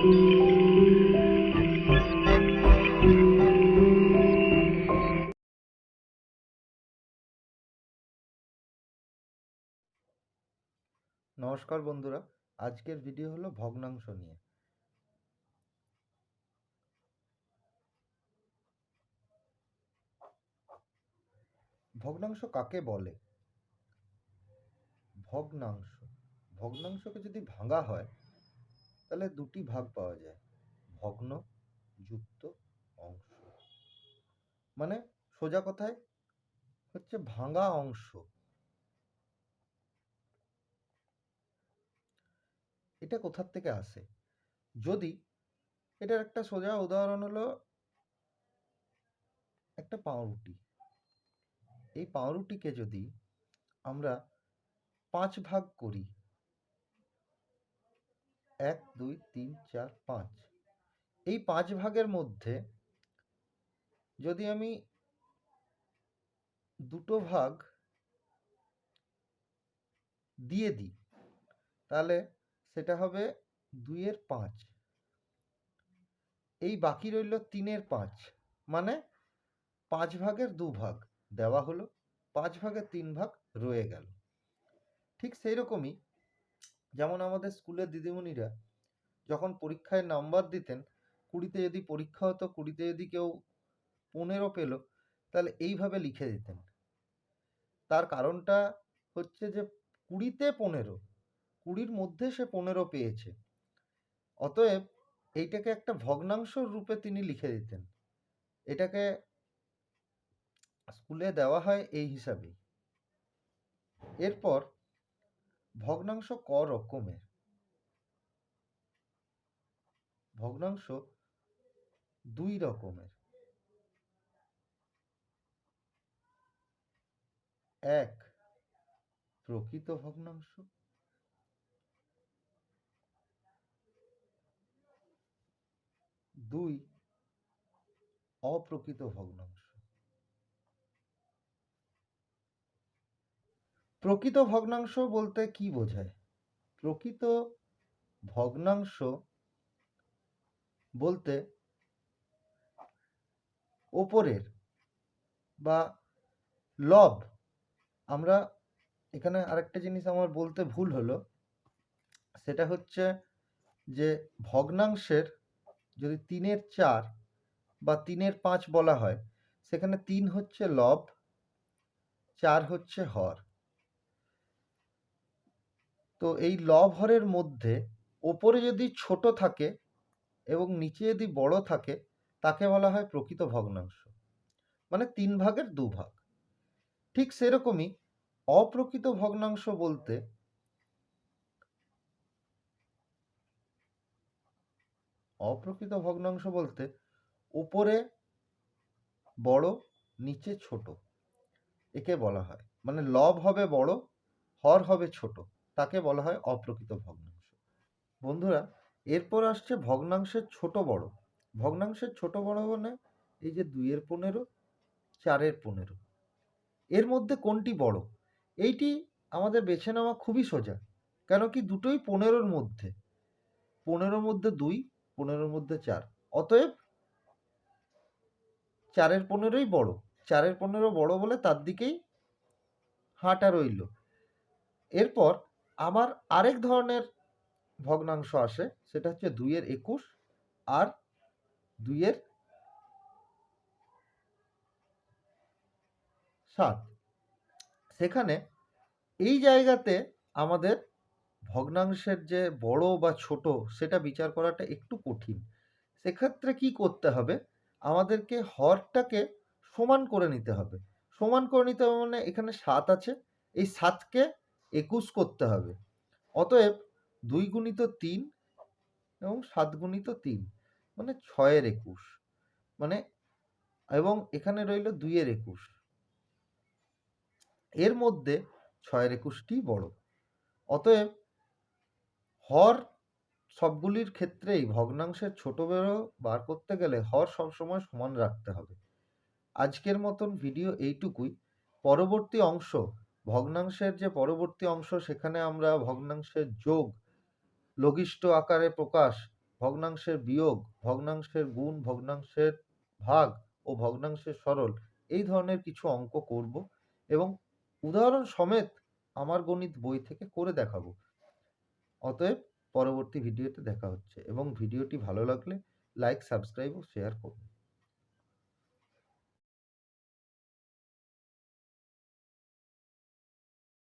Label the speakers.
Speaker 1: নমস্কার বন্ধুরা, আজকের ভিডিও হলো ভগ্নাংশ নিয়ে। ভগ্নাংশ কাকে বলে? ভগ্নাংশকে যদি ভাঙা হয় তাহলে দুটি ভাগ পাওয়া যায়, ভগ্ন যুক্ত অংশ। মানে সোজা কথায় হচ্ছে ভাঙা অংশ। এটা কোথার থেকে আসে? যদি এটার একটা সোজা উদাহরণ হলো একটা পাউরুটি। এই পাউরুটিকে যদি আমরা 5 ভাগ করি, 1 2 3 4 5, এই 5 ভাগের মধ্যে যদি আমি দুটো ভাগ দিয়ে দিই তাহলে সেটা হবে 2-এর 5। এই বাকি রইল 3-এর 5, মানে 5 ভাগের 2 ভাগ দেওয়া হলো, 5 ভাগের 3 ভাগ রয়ে গেল। ঠিক সেই রকমই যেমন আমাদের স্কুলের দিদিমণিরা যখন পরীক্ষায় নাম্বার দিতেন, 20তে যদি পরীক্ষা হতো, 20তে যদি কেউ 15 পেল, তাহলে এইভাবে লিখে দিতেন। তার কারণটা হচ্ছে যে 20তে 15, 20-র মধ্যে সে 15 পেয়েছে, অতএব এইটাকে একটা ভগ্নাংশর রূপে তিনি লিখে দিতেন। এটাকে স্কুলে দেওয়া হয় এই হিসাবেই। এরপর ভগ্নাংশ ক রকমের? ভগ্নাংশ 2 রকমের। এক, প্রকৃত ভগ্নাংশ। 2, অপ্রকৃত ভগ্নাংশ। প্রকৃত ভগ্নাংশ বলতে কি বোঝায়? প্রকৃত ভগ্নাংশ বলতে ওপরের বা লব, আমরা এখানে আরেকটা জিনিস আমার বলতে ভুল হলো, সেটা হচ্ছে যে ভগ্নাংশের যদি 3-এর 4 বা 3-এর 5 বলা হয়, সেখানে 3 হচ্ছে লব, 4 হচ্ছে হর। তো এই লব হরের মধ্যে ওপরে যদি ছোট থাকে এবং নিচে যদি বড় থাকে, তাকে বলা হয় প্রকৃত ভগ্নাংশ, মানে 3 ভাগের 2 ভাগ। ঠিক সেরকমই অপ্রকৃত ভগ্নাংশ বলতে উপরে বড়, নিচে ছোট, একে বলা হয়। মানে লব হবে বড়, হর হবে ছোট, তাকে বলা হয় অপ্রকৃত ভগ্নাংশ। বন্ধুরা, এরপর আসছে ভগ্নাংশের ছোট বড়। ভগ্নাংশের ছোট বড় মানে এই যে 2-এর 15, 4-এর 15, এর মধ্যে কোনটি বড়? এইটি আমাদের বেছে নেওয়া খুবই সোজা, কেন কি দুটোই 15-র মধ্যে। 15-র মধ্যে 2, 15-র মধ্যে 4, অতএব 4-এর 15ই বড়। 4-এর 15 বড় বলে তার দিকেই হাঁটা রইল। এরপর আবার আরেক ধরনের ভগ্নাংশ আসে, সেটা হচ্ছে 2-এর 21 আর 2-এর 7। সেখানে এই জায়গাতে আমাদের ভগ্নাংশের যে বড় বা ছোট সেটা বিচার করাটা একটু কঠিন। সেক্ষেত্রে কি করতে হবে? আমাদেরকে হরটাকে সমান করে নিতে হবে। সমান করে নিতে হবে মানে এখানে 7 আছে, এই 7কে 21 করতে হবে। অতএব 2 গুণিত 3 এবং 7 গুণিত 3, মানে 6-এর 21, মানে এবং এখানে রইল 2-এর 21। এর মধ্যে 6-এর 21টি বড়। অতএব হর সবগুলির ক্ষেত্রেই ভগ্নাংশের ছোট বড় বার করতে গেলে হর সবসময় সমান রাখতে হবে। আজকের মতন ভিডিও এইটুকুই। পরবর্তী অংশ, ভগ্নাংশের যে পরবর্তী অংশ, সেখানে আমরা ভগ্নাংশের যোগ, লঘিষ্ঠ আকারে প্রকাশ, ভগ্নাংশের বিয়োগ, ভগ্নাংশের গুণ, ভগ্নাংশের ভাগ ও ভগ্নাংশের সরল এই ধরনের কিছু অঙ্ক করব এবং উদাহরণ সমেত আমার গণিত বই থেকে করে দেখাবো। অতএব পরবর্তী ভিডিওতে দেখা হচ্ছে এবং ভিডিওটি ভালো লাগলে লাইক, সাবস্ক্রাইব ও শেয়ার করুন।